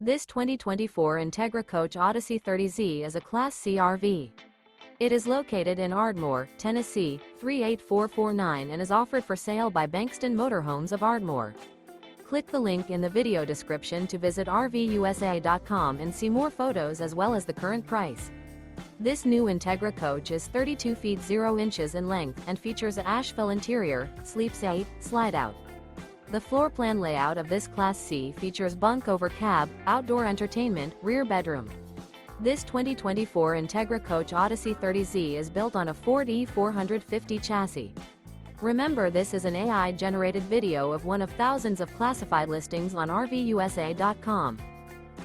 This 2024 Entegra Coach Odyssey 30Z is a Class C RV. It is located in Ardmore, Tennessee, 38449 and is offered for sale by Bankston Motorhomes of Ardmore. Click the link in the video description to visit RVUSA.com and see more photos as well as the current price. This new Entegra Coach is 32 feet 0 inches in length and features an ASHVILLE interior, sleeps 8, Slideout. The floor plan layout of this Class C features bunk over cab, outdoor entertainment, rear bedroom. This 2024 Entegra Coach Odyssey 30Z is built on a Ford E450 chassis. Remember, this is an AI-generated video of one of thousands of classified listings on RVUSA.com.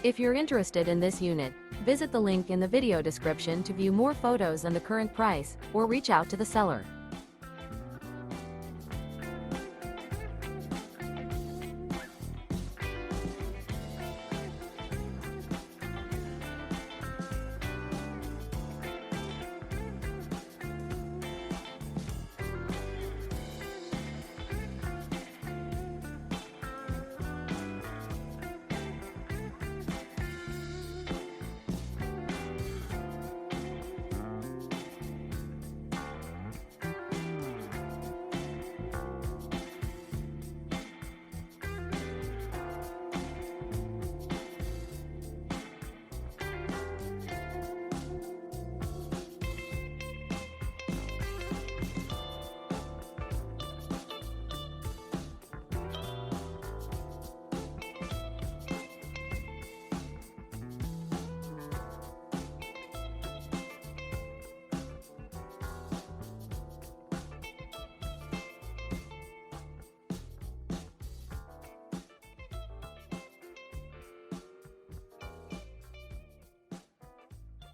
If you're interested in this unit, visit the link in the video description to view more photos and the current price, or reach out to the seller.